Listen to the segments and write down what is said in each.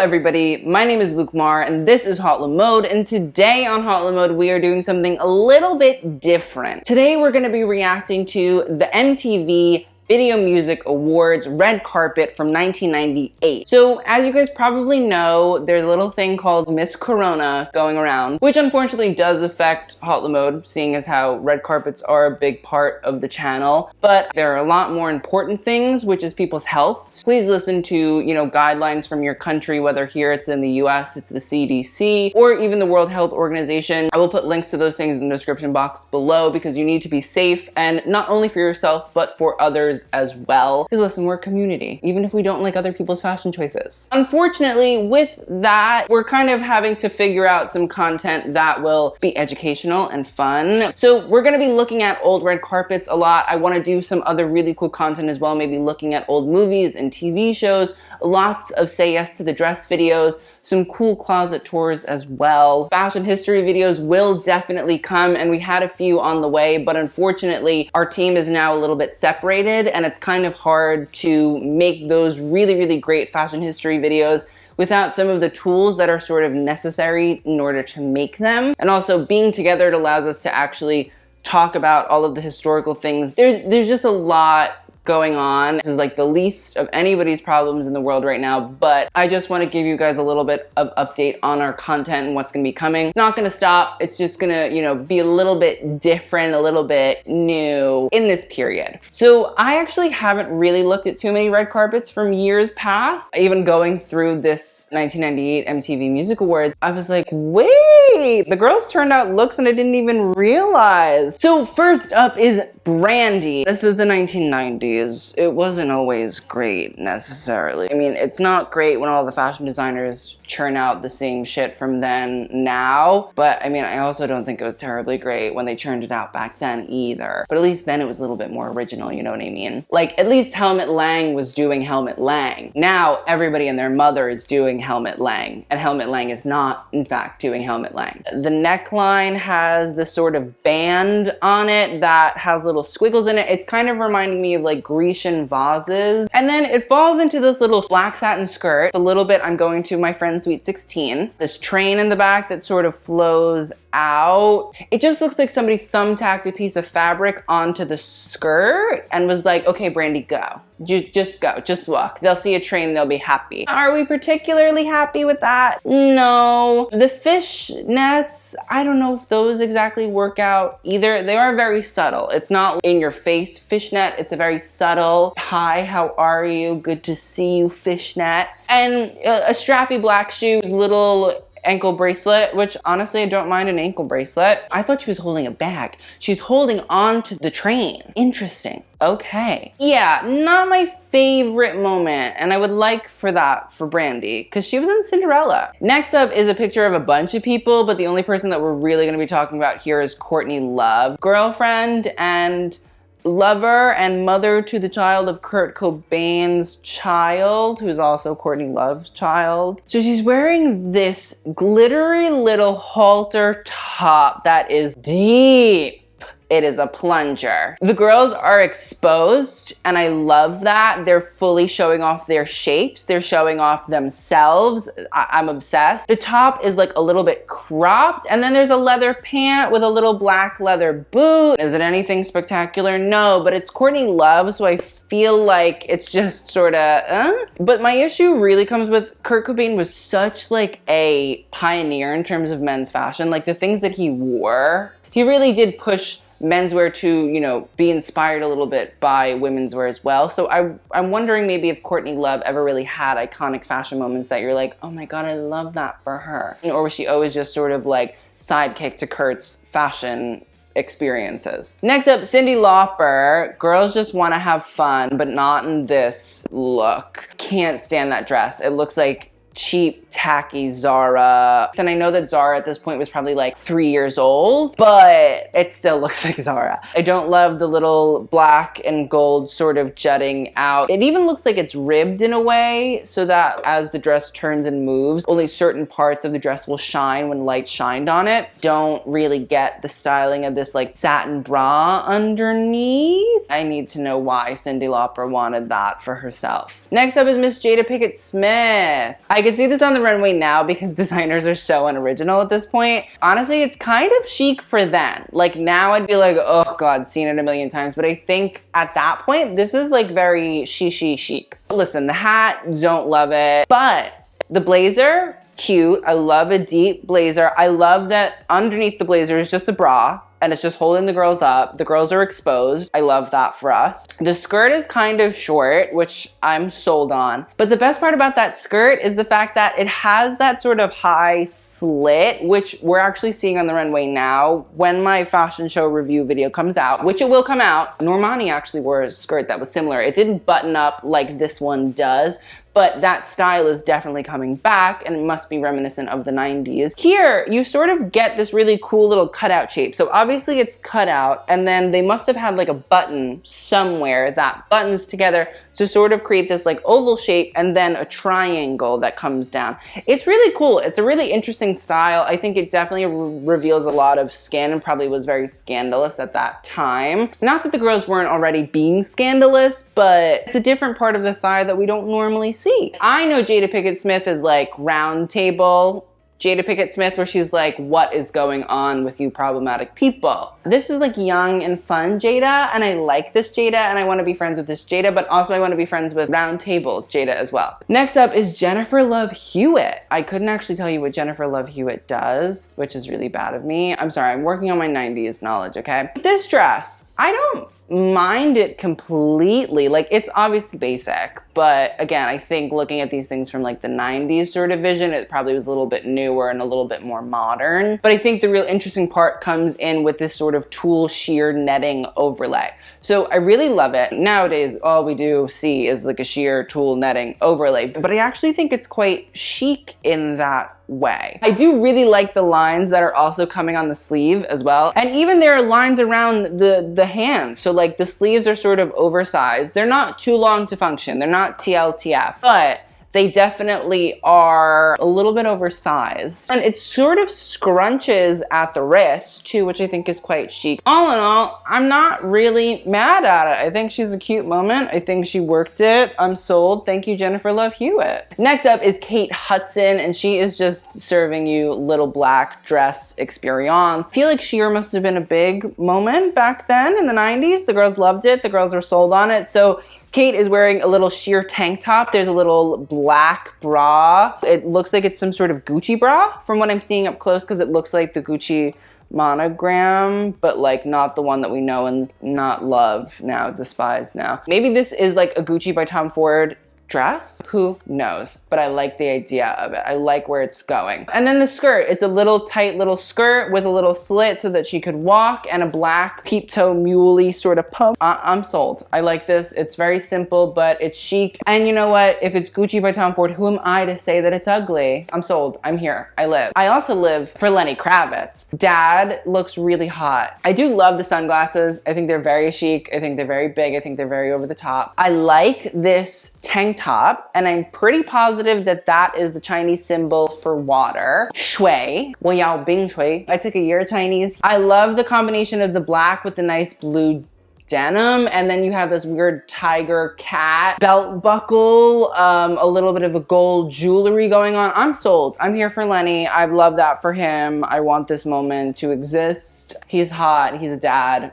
everybody, my name is Luke Mar and this is HauteLeMode, and today on HauteLeMode we are doing something a little bit different. Today we're going to be reacting to the MTV Video Music Awards red carpet from 1998. So as you guys probably know, there's a little thing called Miss Corona going around, which unfortunately does affect HauteLeMode, seeing as how red carpets are a big part of the channel. But there are a lot more important things, which is people's health. Please listen to, guidelines from your country, whether here it's in the US, it's the CDC, or even the World Health Organization. I will put links to those things in the description box below because you need to be safe, and not only for yourself, but for others as well. Because listen, we're a community, even if we don't like other people's fashion choices. Unfortunately, with that, we're kind of having to figure out some content that will be educational and fun. So we're gonna be looking at old red carpets a lot. I wanna do some other really cool content as well, maybe looking at old movies and TV shows, lots of Say Yes to the Dress videos, some cool closet tours as well. Fashion history videos will definitely come, and we had a few on the way, but unfortunately our team is now a little bit separated and it's kind of hard to make those really great fashion history videos without some of the tools that are sort of necessary in order to make them. And also being together, it allows us to actually talk about all of the historical things. There's just a lot going on. This is like the least of anybody's problems in the world right now, but I just want to give you guys a little bit of update on our content and what's going to be coming. It's not going to stop. It's just going to, be a little bit different, a little bit new in this period. So I actually haven't really looked at too many red carpets from years past. Even going through this 1998 MTV Music Awards, I was like, wait, the girls turned out looks and I didn't even realize. So first up is Brandy. This is the 1990s. It wasn't always great necessarily. I mean, it's not great when all the fashion designers churn out the same shit from then now, but I mean, I also don't think it was terribly great when they churned it out back then either. But at least then it was a little bit more original, you know what I mean? Like, at least Helmut Lang was doing Helmut Lang. Now everybody and their mother is doing Helmut Lang, and Helmut Lang is not, in fact, doing Helmut Lang. The neckline has this sort of band on it that has little squiggles in it. It's kind of reminding me of like Grecian vases. And then it falls into this little black satin skirt. A little bit, I'm going to my friend Sweet 16. This train in the back that sort of flows out. It just looks like somebody thumbtacked a piece of fabric onto the skirt and was like, okay, Brandy, go. Just go, just walk. They'll see a train, they'll be happy. Are we particularly happy with that? No. The fishnets, I don't know if those exactly work out either. They are very subtle. It's not in your face fishnet. It's a very subtle, hi, how are you? Good to see you fishnet. And a strappy black shoe, little ankle bracelet, which honestly I don't mind an ankle bracelet. I thought she was holding a bag. She's holding on to the train. Interesting. Okay. Yeah, not my favorite moment, and I would like for that for Brandy, because she was in Cinderella. Next up is a picture of a bunch of people, but the only person that we're really going to be talking about here is Courtney Love, girlfriend and lover and mother to the child of Kurt Cobain's child, who's also Courtney Love's child. So she's wearing this glittery little halter top that is deep. It is a plunger. The girls are exposed, and I love that. They're fully showing off their shapes. They're showing off themselves. I'm obsessed. The top is like a little bit cropped, and then there's a leather pant with a little black leather boot. Is it anything spectacular? No, but it's Courtney Love, so I feel like it's just sort of, But my issue really comes with Kurt Cobain was such like a pioneer in terms of men's fashion. Like the things that he wore, he really did push menswear to, be inspired a little bit by women's wear as well. So I'm wondering maybe if Courtney Love ever really had iconic fashion moments that you're like, oh my God, I love that for her. Or was she always just sort of like sidekick to Kurt's fashion experiences? Next up, Cyndi Lauper. Girls just want to have fun, but not in this look. Can't stand that dress. It looks like cheap, tacky Zara. And I know that Zara at this point was probably like 3 years old, but it still looks like Zara. I don't love the little black and gold sort of jutting out. It even looks like it's ribbed in a way so that as the dress turns and moves, only certain parts of the dress will shine when light shined on it. Don't really get the styling of this like satin bra underneath. I need to know why Cyndi Lauper wanted that for herself. Next up is Miss Jada Pinkett Smith. I could see this on the runway now because designers are so unoriginal at this point. Honestly, it's kind of chic for then. Like now I'd be like, oh God, seen it a million times. But I think at that point, this is like very chic. Listen, the hat, don't love it. But the blazer, cute. I love a deep blazer. I love that underneath the blazer is just a bra and it's just holding the girls up. The girls are exposed. I love that for us. The skirt is kind of short, which I'm sold on. But the best part about that skirt is the fact that it has that sort of high slit, which we're actually seeing on the runway now. When my fashion show review video comes out, which it will come out, Romijn actually wore a skirt that was similar. It didn't button up like this one does, but that style is definitely coming back and it must be reminiscent of the 90s. Here, you sort of get this really cool little cutout shape. So obviously it's cut out and then they must have had like a button somewhere that buttons together to sort of create this like oval shape and then a triangle that comes down. It's really cool. It's a really interesting style. I think it definitely reveals a lot of skin and probably was very scandalous at that time. Not that the girls weren't already being scandalous, but it's a different part of the thigh that we don't normally see. I know Jada Pinkett Smith is like round table Jada Pinkett Smith, where she's like, what is going on with you problematic people? This is like young and fun Jada, and I like this Jada, and I want to be friends with this Jada, but also I want to be friends with round table Jada as well. Next up is Jennifer Love Hewitt. I couldn't actually tell you what Jennifer Love Hewitt does, which is really bad of me. I'm sorry, I'm working on my 90s knowledge, okay? This dress, I don't mind it completely. Like, it's obviously basic, but again, I think looking at these things from like the 90s sort of vision, it probably was a little bit newer and a little bit more modern. But I think the real interesting part comes in with this sort of tulle sheer netting overlay. So I really love it. Nowadays, all we do see is like a sheer tulle netting overlay, but I actually think it's quite chic in that way. I do really like the lines that are also coming on the sleeve as well. And even there are lines around the hands. So like the sleeves are sort of oversized. They're not too long to function. They're not TLTF, but they definitely are a little bit oversized. And it sort of scrunches at the wrist too, which I think is quite chic. All in all, I'm not really mad at it. I think she's a cute moment. I think she worked it. I'm sold. Thank you, Jennifer Love Hewitt. Next up is Kate Hudson, and she is just serving you little black dress experience. I feel like sheer must have been a big moment back then in the 90s. The girls loved it. The girls were sold on it. So Kate is wearing a little sheer tank top. There's a little black bra. It looks like it's some sort of Gucci bra from what I'm seeing up close, because it looks like the Gucci monogram, but like not the one that we know and not love now, despise now. Maybe this is like a Gucci by Tom Ford dress? Who knows? But I like the idea of it. I like where it's going. And then the skirt, it's a little tight little skirt with a little slit so that she could walk, and a black peep toe muley sort of pump. I'm sold. I like this. It's very simple, but it's chic. And you know what? If it's Gucci by Tom Ford, who am I to say that it's ugly? I'm sold. I'm here. I live. I also live for Lenny Kravitz. Dad looks really hot. I do love the sunglasses. I think they're very chic. I think they're very big. I think they're very over the top. I like this tank top, and I'm pretty positive that that is the Chinese symbol for water. Shui. Wo yao bing shui. I took a year of Chinese. I love the combination of the black with the nice blue denim, and then you have this weird tiger cat belt buckle, a little bit of a gold jewelry going on. I'm sold. I'm here for Lenny. I love that for him. I want this moment to exist. He's hot. He's a dad.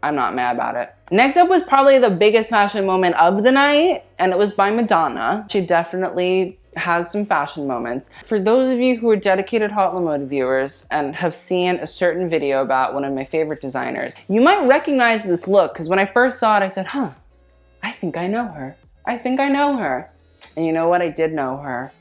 I'm not mad about it. Next up was probably the biggest fashion moment of the night, and it was by Madonna. She definitely has some fashion moments. For those of you who are dedicated HauteLeMode viewers and have seen a certain video about one of my favorite designers, you might recognize this look, because when I first saw it, I said, huh, I think I know her. I think I know her. And you know what? I did know her,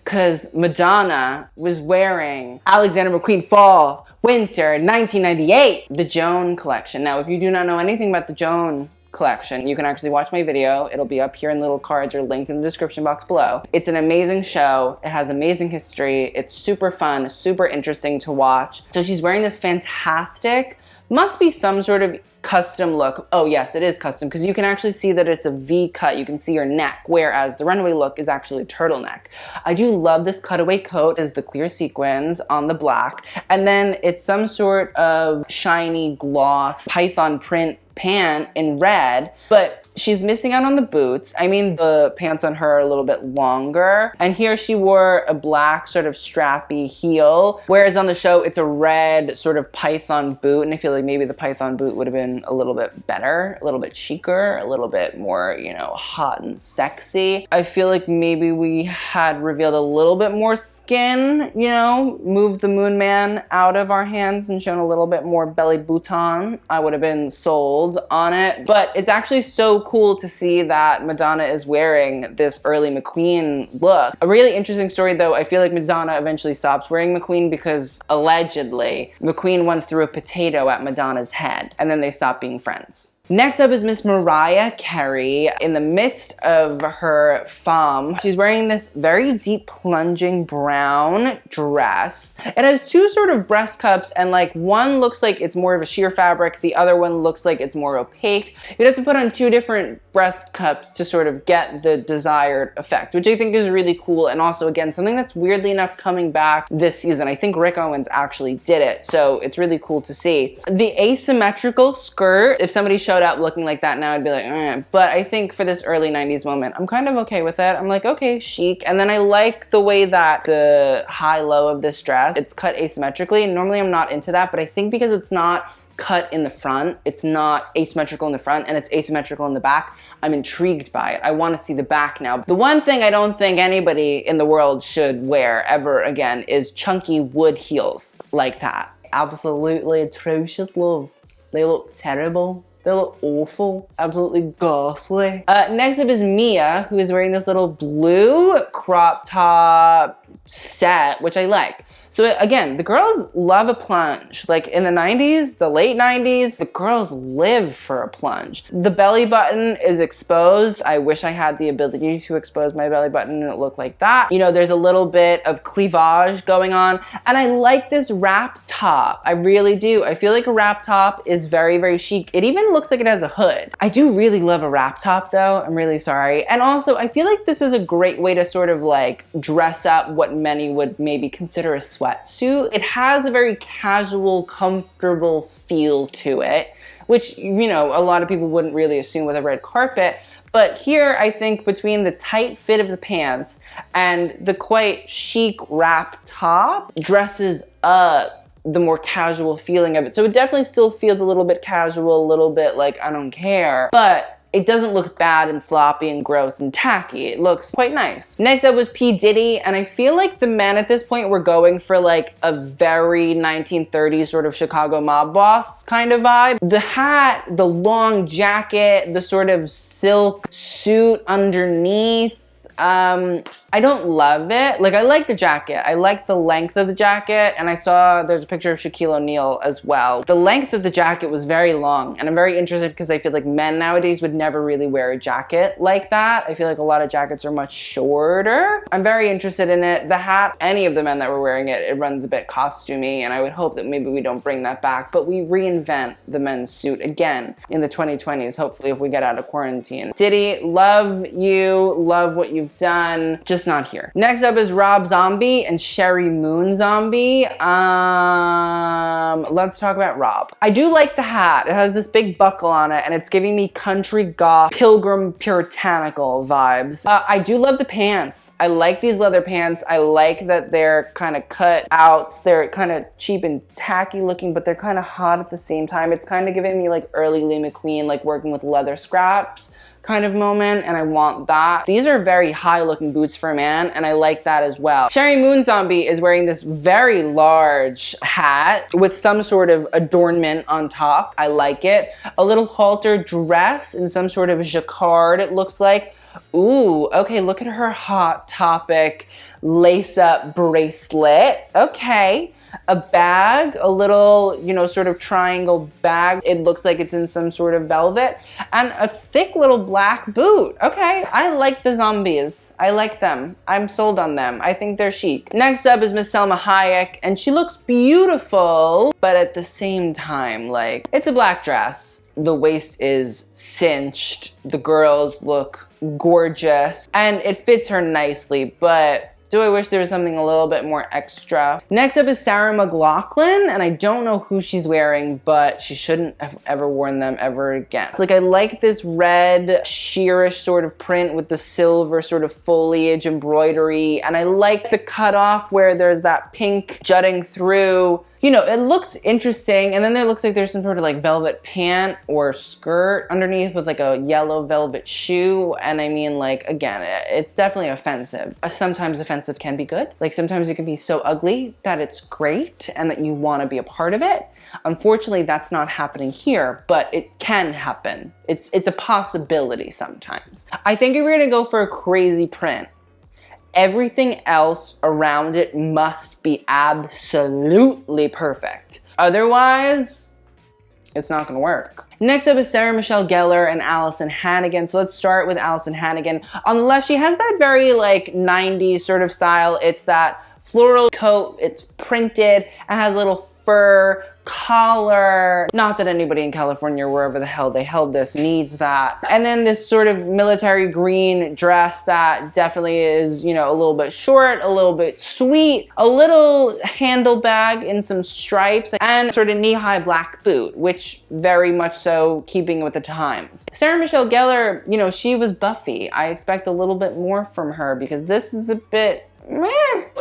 because Madonna was wearing Alexander McQueen Fall Winter 1998, the Joan collection. Now, if you do not know anything about the Joan collection, you can actually watch my video. It'll be up here in little cards or linked in the description box below. It's an amazing show. It has amazing history. It's super fun, super interesting to watch. So she's wearing this fantastic, must be some sort of custom look. Oh yes, it is custom, because you can actually see that it's a V cut. You can see her neck, whereas the runway look is actually a turtleneck. I do love this cutaway coat as the clear sequins on the black, and then it's some sort of shiny gloss python print pant in red, but She's missing out on the boots. I mean, the pants on her are a little bit longer. And here she wore a black sort of strappy heel, whereas on the show it's a red sort of python boot. And I feel like maybe the python boot would have been a little bit better, a little bit chicer, a little bit more, you know, hot and sexy. I feel like maybe we had revealed a little bit more skin, you know, moved the Moon Man out of our hands and shown a little bit more belly bouton. I would have been sold on it. But it's actually so cool to see that Madonna is wearing this early McQueen look. A really interesting story though, I feel like Madonna eventually stops wearing McQueen because allegedly McQueen once threw a potato at Madonna's head and then they stopped being friends. Next up is Miss Mariah Carey in the midst of her femme. She's wearing this very deep plunging brown dress. It has two sort of breast cups and like one looks like it's more of a sheer fabric, the other one looks like it's more opaque. You'd have to put on two different breast cups to sort of get the desired effect, which I think is really cool, and also again something that's weirdly enough coming back this season. I think Rick Owens actually did it, so it's really cool to see. The asymmetrical skirt, if somebody showed up looking like that now, I'd be like, eh. But I think for this early 90s moment, I'm kind of okay with it. I'm like, okay, chic. And then I like the way that the high-low of this dress, it's cut asymmetrically. And normally I'm not into that, but I think because it's not cut in the front, it's not asymmetrical in the front, and it's asymmetrical in the back, I'm intrigued by it. I want to see the back now. The one thing I don't think anybody in the world should wear ever again is chunky wood heels like that. Absolutely atrocious, love. They look terrible. They look awful, absolutely ghastly. Next up is Mia, who is wearing this little blue crop top set, which I like. So again, the girls love a plunge. Like in the 90s, the late 90s, the girls live for a plunge. The belly button is exposed. I wish I had the ability to expose my belly button and it looked like that. You know, there's a little bit of cleavage going on. And I like this wrap top. I really do. I feel like a wrap top is very, very chic. It even looks like it has a hood. I do really love a wrap top though. I'm really sorry. And also, I feel like this is a great way to sort of like dress up what many would maybe consider a sweatsuit. It has a very casual, comfortable feel to it, which, you know, a lot of people wouldn't really assume with a red carpet. But here, I think between the tight fit of the pants and the quite chic wrap top, dresses up the more casual feeling of it. So it definitely still feels a little bit casual, a little bit like, I don't care, but it doesn't look bad and sloppy and gross and tacky. It looks quite nice. Next up was P. Diddy, and I feel like the men at this point were going for like a very 1930s sort of Chicago mob boss kind of vibe. The hat, the long jacket, the sort of silk suit underneath, I don't love it. Like, I like the jacket. I like the length of the jacket, and I saw there's a picture of Shaquille O'Neal as well. The length of the jacket was very long, and I'm very interested because I feel like men nowadays would never really wear a jacket like that. I feel like a lot of jackets are much shorter. I'm very interested in it. The hat, any of the men that were wearing it, it runs a bit costumey, and I would hope that maybe we don't bring that back, but we reinvent the men's suit again in the 2020s, hopefully, if we get out of quarantine. Diddy, love you, love what you've done, just not here. Next up is Rob Zombie and Sheri Moon Zombie. Let's talk about Rob. I do like the hat. It has this big buckle on it and it's giving me country goth, pilgrim puritanical vibes. I do love the pants. I like these leather pants. I like that they're kind of cut out. They're kind of cheap and tacky looking, but they're kind of hot at the same time. It's kind of giving me like early Lee McQueen, like working with leather scraps kind of moment, and I want that. These are very high looking boots for a man, and I like that as well. Sheri Moon Zombie is wearing this very large hat with some sort of adornment on top. I like it. A little halter dress in some sort of jacquard, it looks like. Ooh, okay, look at her Hot Topic lace-up bracelet. Okay. A bag, a little, you know, sort of triangle bag. It looks like it's in some sort of velvet. And a thick little black boot. Okay, I like the zombies. I like them. I'm sold on them. I think they're chic. Next up is Miss Salma Hayek, and she looks beautiful, but at the same time, like, it's a black dress. The waist is cinched. The girls look gorgeous, and it fits her nicely, but Do I wish there was something a little bit more extra? Next up is Sarah McLachlan, and I don't know who she's wearing, but she shouldn't have ever worn them ever again. It's like I like this red sheerish sort of print with the silver sort of foliage embroidery, and I like the cutoff where there's that pink jutting through. You know, it looks interesting, and then there looks like there's some sort of like velvet pant or skirt underneath with like a yellow velvet shoe, and I mean, like, again, it's definitely offensive. Sometimes offensive can be good. Like, sometimes it can be so ugly that it's great and that you want to be a part of it. Unfortunately, that's not happening here, but it can happen. It's a possibility sometimes. I think if we're gonna go for a crazy print, everything else around it must be absolutely perfect. Otherwise, it's not gonna work. Next up is Sarah Michelle Gellar and Alyson Hannigan. So let's start with Alyson Hannigan. On the left, she has that very like 90s sort of style. It's that floral coat, it's printed, it has a little fur collar. Not that anybody in California or wherever the hell they held this needs that. And then this sort of military green dress that definitely is, you know, a little bit short, a little bit sweet, a little handle bag in some stripes, and sort of knee-high black boot, which very much so keeping with the times. Sarah Michelle Gellar, you know, she was Buffy. I expect a little bit more from her because this is a bit meh.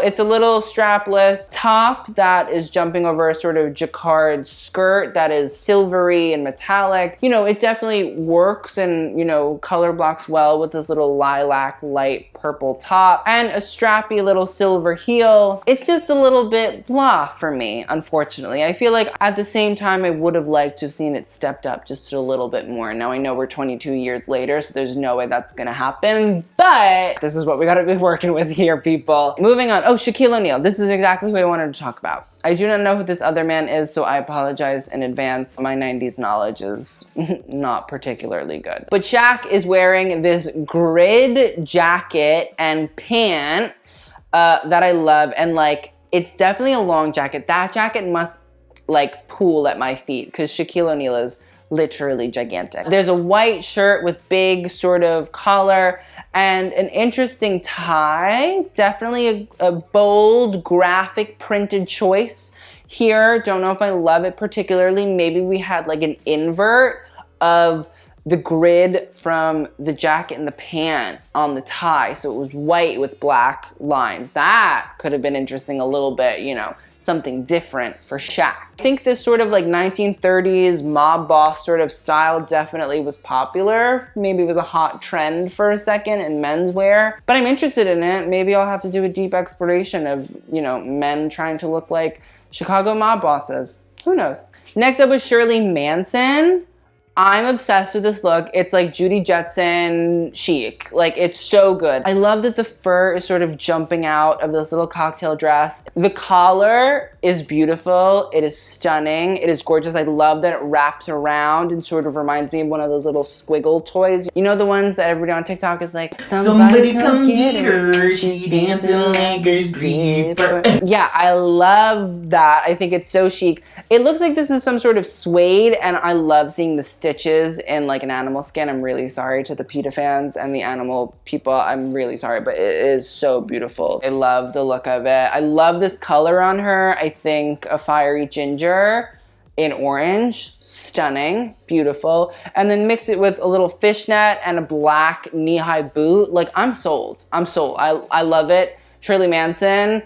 It's a little strapless top that is jumping over a sort of jacquard skirt that is silvery and metallic. You know, it definitely works and, you know, color blocks well with this little lilac light purple top and a strappy little silver heel. It's just a little bit blah for me, unfortunately. I feel like at the same time, I would have liked to have seen it stepped up just a little bit more. Now I know we're 22 years later, so there's no way that's gonna happen, but this is what we gotta be working with here, people. Moving on. Oh, Shaquille O'Neal. This is exactly who I wanted to talk about. I do not know who this other man is, so I apologize in advance. My 90s knowledge is not particularly good. But Shaq is wearing this grid jacket and pant that I love. And like, it's definitely a long jacket. That jacket must like pool at my feet because Shaquille O'Neal is literally gigantic. There's a white shirt with big sort of collar and an interesting tie. Definitely a bold graphic printed choice here. Don't know if I love it particularly. Maybe we had like an invert of the grid from the jacket and the pant on the tie. So it was white with black lines. That could have been interesting a little bit, you know, something different for Shaq. I think this sort of like 1930s mob boss sort of style definitely was popular. Maybe it was a hot trend for a second in menswear, but I'm interested in it. Maybe I'll have to do a deep exploration of, you know, men trying to look like Chicago mob bosses. Who knows? Next up was Shirley Manson. I'm obsessed with this look. It's like Judy Jetson chic. Like, it's so good. I love that the fur is sort of jumping out of this little cocktail dress. The collar is beautiful. It is stunning. It is gorgeous. I love that it wraps around and sort of reminds me of one of those little squiggle toys. You know, the ones that everybody on TikTok is like, somebody come get her. She dancing like a stripper. Yeah, I love that. I think it's so chic. It looks like this is some sort of suede, and I love seeing the stitches in like an animal skin. I'm really sorry to the PETA fans and the animal people. I'm really sorry, but it is so beautiful. I love the look of it. I love this color on her. I think a fiery ginger in orange. Stunning, beautiful. And then mix it with a little fishnet and a black knee-high boot. Like, I'm sold. I'm sold. I love it. Shirley Manson.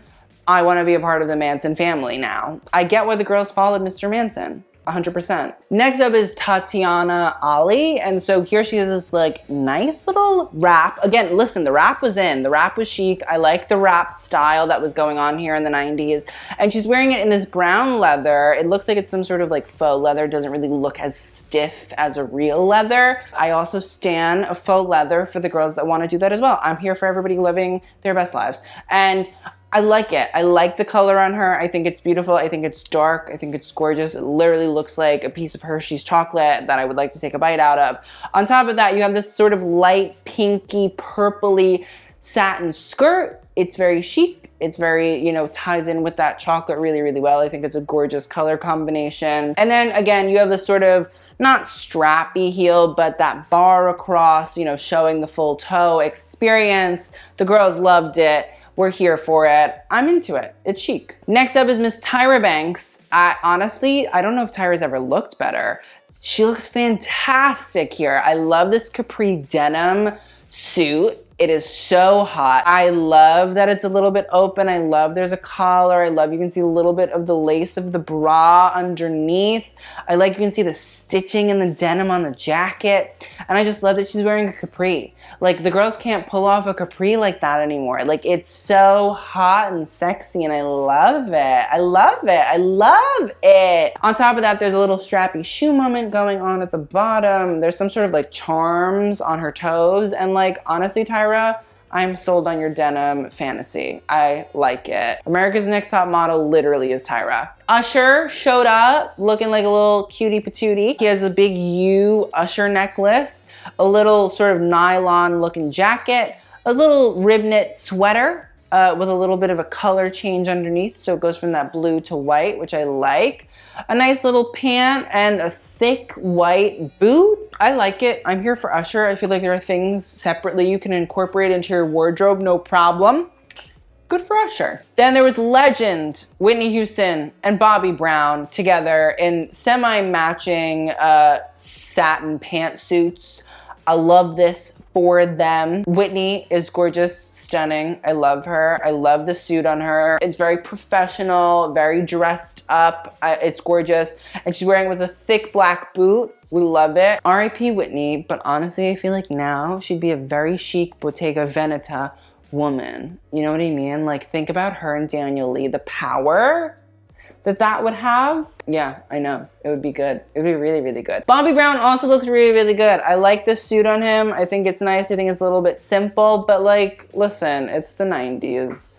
I want to be a part of the Manson family now. I get why the girls followed Mr. Manson. 100%. Next up is Tatyana Ali. And so here she has this like nice little wrap. Again, listen, the wrap was in. The wrap was chic. I like the wrap style that was going on here in the 90s. And she's wearing it in this brown leather. It looks like it's some sort of like faux leather. It doesn't really look as stiff as a real leather. I also stan a faux leather for the girls that want to do that as well. I'm here for everybody living their best lives. And I like it. I like the color on her. I think it's beautiful. I think it's dark. I think it's gorgeous. It literally looks like a piece of Hershey's chocolate that I would like to take a bite out of. On top of that, you have this sort of light pinky purpley satin skirt. It's very chic. It's very, you know, ties in with that chocolate really, really well. I think it's a gorgeous color combination. And then again, you have this sort of not strappy heel, but that bar across, you know, showing the full toe experience. The girls loved it. We're here for it. I'm into it. It's chic. Next up is Miss Tyra Banks. Honestly, I don't know if Tyra's ever looked better. She looks fantastic here. I love this capri denim suit. It is so hot. I love that it's a little bit open. I love there's a collar. I love you can see a little bit of the lace of the bra underneath. I like you can see the stitching in the denim on the jacket. And I just love that she's wearing a capri. Like, the girls can't pull off a capri like that anymore. Like, it's so hot and sexy and I love it. I love it. I love it. On top of that, there's a little strappy shoe moment going on at the bottom. There's some sort of like charms on her toes. And like, honestly, Tyra, I'm sold on your denim fantasy. I like it. America's Next Top Model literally is Tyra. Usher showed up looking like a little cutie patootie. He has a big U Usher necklace, a little sort of nylon looking jacket, a little rib knit sweater with a little bit of a color change underneath. So it goes from that blue to white, which I like. A nice little pant and a thick white boot. I like it. I'm here for Usher. I feel like there are things separately you can incorporate into your wardrobe, no problem. Good for Usher. Then there was legend Whitney Houston and Bobby Brown together in semi-matching satin pantsuits. I love this for them. Whitney is gorgeous, stunning. I love her. I love the suit on her. It's very professional, very dressed up. It's gorgeous. And she's wearing it with a thick black boot. We love it. R.I.P. Whitney, but honestly, I feel like now she'd be a very chic Bottega Veneta woman. You know what I mean? Like, think about her and Daniel Lee, the power that would have. Yeah, I know. It would be good. It would be really, really good. Bobby Brown also looks really, really good. I like this suit on him. I think it's nice. I think it's a little bit simple, but like, listen, it's the 90s.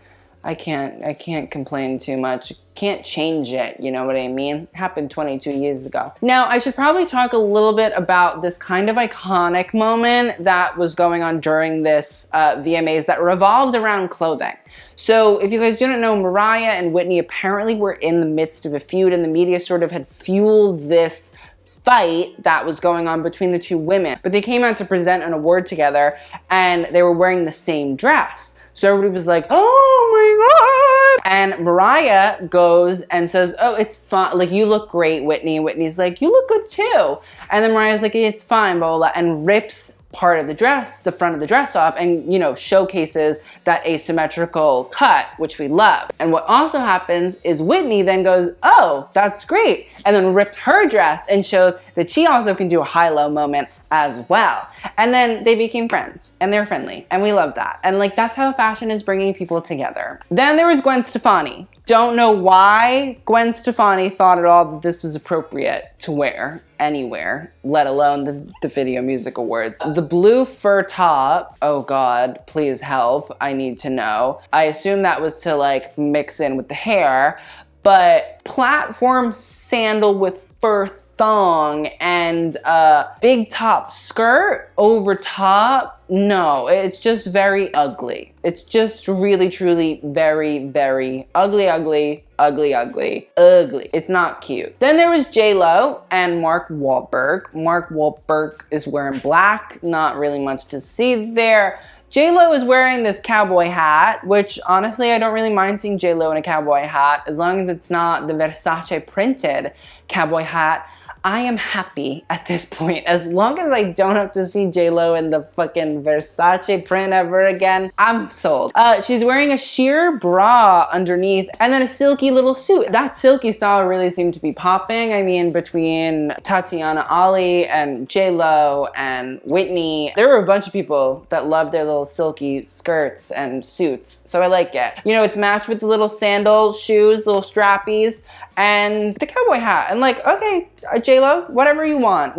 I can't complain too much. Can't change it, you know what I mean? Happened 22 years ago. Now, I should probably talk a little bit about this kind of iconic moment that was going on during this VMAs that revolved around clothing. So if you guys didn't know, Mariah and Whitney apparently were in the midst of a feud, and the media sort of had fueled this fight that was going on between the two women. But they came out to present an award together and they were wearing the same dress. So everybody was like, oh my God. And Mariah goes and says, oh, it's fine. Like, you look great, Whitney. Whitney's like, you look good too. And then Mariah's like, it's fine, blah, blah, blah, and rips part of the dress, the front of the dress off, and, you know, showcases that asymmetrical cut, which we love. And what also happens is Whitney then goes, oh, that's great. And then ripped her dress and shows that she also can do a high-low moment as well. And then they became friends and they're friendly and we love that. And like, that's how fashion is bringing people together. Then there was Gwen Stefani. Don't know why Gwen Stefani thought at all that this was appropriate to wear anywhere, let alone the Video Music Awards. The blue fur top, oh God, please help, I need to know. I assume that was to like mix in with the hair, but platform sandal with fur thong and a big top skirt over top. No, it's just very ugly. It's just really, truly very, very ugly, ugly, ugly, ugly, ugly. It's not cute. Then there was J-Lo and Mark Wahlberg. Mark Wahlberg is wearing black. Not really much to see there. J-Lo is wearing this cowboy hat, which honestly, I don't really mind seeing J-Lo in a cowboy hat, as long as it's not the Versace printed cowboy hat. I am happy at this point. As long as I don't have to see J-Lo in the fucking Versace print ever again, I'm sold. She's wearing a sheer bra underneath and then a silky little suit. That silky style really seemed to be popping. I mean, between Tatyana Ali and J-Lo and Whitney, there were a bunch of people that loved their little silky skirts and suits. So I like it. You know, it's matched with the little sandal shoes, little strappies, and the cowboy hat. And like, okay, J-Lo, whatever you want,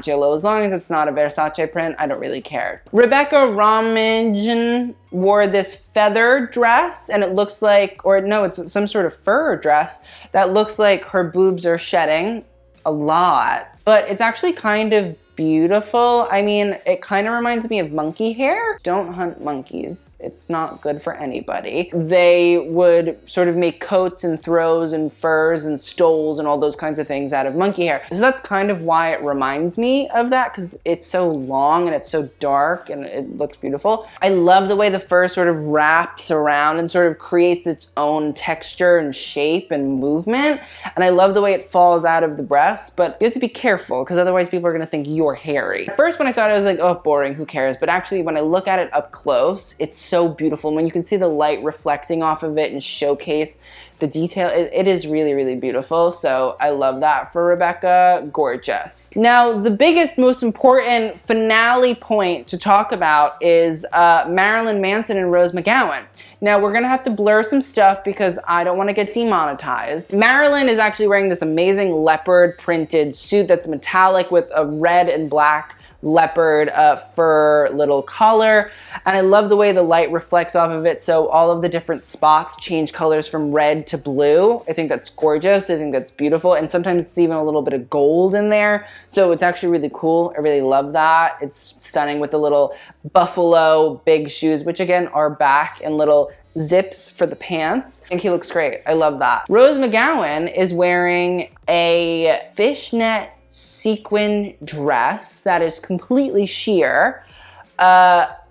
J-Lo. As long as it's not a Versace print, I don't really care. Rebecca Romijn wore this feather dress, and it looks like, or no, it's some sort of fur dress that looks like her boobs are shedding a lot. But it's actually kind of beautiful. I mean, it kind of reminds me of monkey hair. Don't hunt monkeys. It's not good for anybody. They would sort of make coats and throws and furs and stoles and all those kinds of things out of monkey hair. So that's kind of why it reminds me of that, because it's so long and it's so dark and it looks beautiful. I love the way the fur sort of wraps around and sort of creates its own texture and shape and movement. And I love the way it falls out of the breast, but you have to be careful because otherwise people are gonna think you're hairy. At first when I saw it, I was like, oh, boring, who cares? But actually when I look at it up close, it's so beautiful. And when you can see the light reflecting off of it and showcase the detail, it is really, really beautiful. So I love that for Rebecca. Gorgeous. Now, the biggest, most important finale point to talk about is Marilyn Manson and Rose McGowan. Now, we're gonna have to blur some stuff because I don't wanna get demonetized. Marilyn is actually wearing this amazing leopard printed suit that's metallic with a red and black leopard fur little collar. And I love the way the light reflects off of it. So all of the different spots change colors from red to blue. I think that's gorgeous. I think that's beautiful. And sometimes it's even a little bit of gold in there. So it's actually really cool. I really love that. It's stunning with the little buffalo big shoes, which again are back and little zips for the pants. I think he looks great. I love that. Rose McGowan is wearing a fishnet sequin dress that is completely sheer,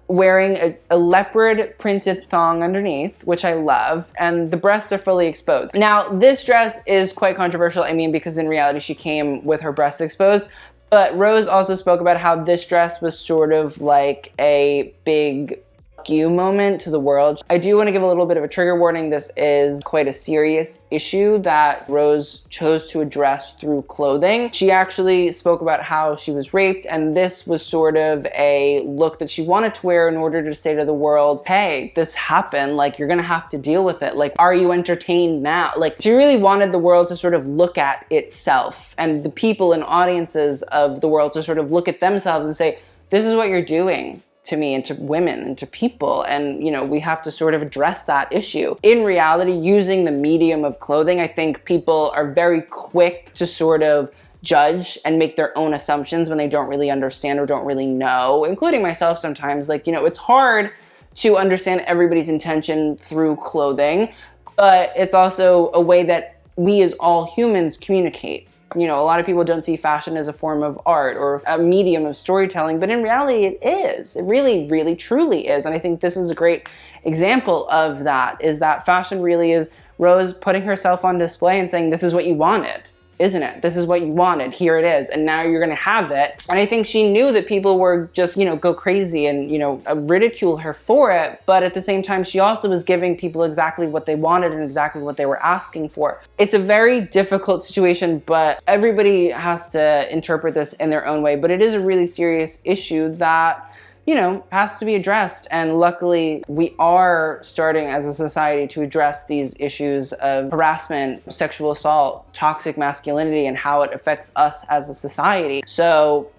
wearing a leopard printed thong underneath, which I love, and the breasts are fully exposed. Now, this dress is quite controversial, I mean, because in reality she came with her breasts exposed, but Rose also spoke about how this dress was sort of like a big you moment to the world. I do want to give a little bit of a trigger warning. This is quite a serious issue that Rose chose to address through clothing. She actually spoke about how she was raped, and this was sort of a look that she wanted to wear in order to say to the world, hey, this happened, like you're gonna have to deal with it. Like, are you entertained now? Like, she really wanted the world to sort of look at itself and the people and audiences of the world to sort of look at themselves and say, this is what you're doing to me and to women and to people, and you know, we have to sort of address that issue. In reality, using the medium of clothing, I think people are very quick to sort of judge and make their own assumptions when they don't really understand or don't really know, including myself sometimes. Like, you know, it's hard to understand everybody's intention through clothing, but it's also a way that we as all humans communicate. You know, a lot of people don't see fashion as a form of art or a medium of storytelling, but in reality it is. It really, really, truly is. And I think this is a great example of that, is that fashion really is Rose putting herself on display and saying, this is what you wanted, isn't it? This is what you wanted, here it is, and now you're gonna have it. And I think she knew that people were just, you know, go crazy and, you know, ridicule her for it, but at the same time, she also was giving people exactly what they wanted and exactly what they were asking for. It's a very difficult situation, but everybody has to interpret this in their own way, but it is a really serious issue that, you know, has to be addressed. And luckily we are starting as a society to address these issues of harassment, sexual assault, toxic masculinity, and how it affects us as a society. So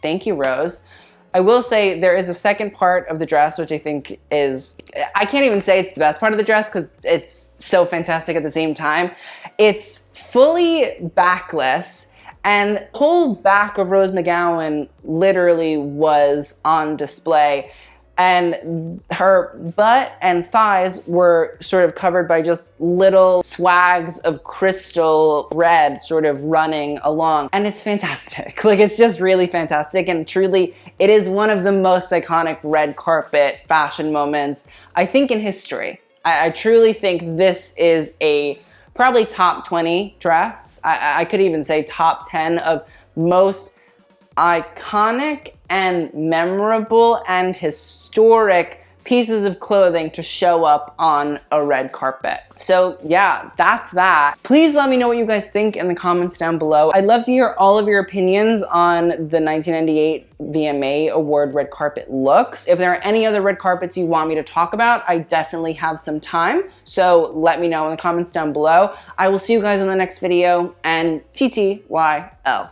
thank you, Rose. I will say there is a second part of the dress, which I think is, I can't even say it's the best part of the dress because it's so fantastic at the same time. It's fully backless, and the whole back of Rose McGowan literally was on display, and her butt and thighs were sort of covered by just little swags of crystal red sort of running along. And it's fantastic. Like, it's just really fantastic, and truly it is one of the most iconic red carpet fashion moments, I think, in history. I truly think this is a probably top 20 dress. I could even say top 10 of most iconic and memorable and historic pieces of clothing to show up on a red carpet. So yeah, that's that. Please let me know what you guys think in the comments down below. I'd love to hear all of your opinions on the 1998 VMA Award red carpet looks. If there are any other red carpets you want me to talk about, I definitely have some time. So let me know in the comments down below. I will see you guys in the next video, and TTYL.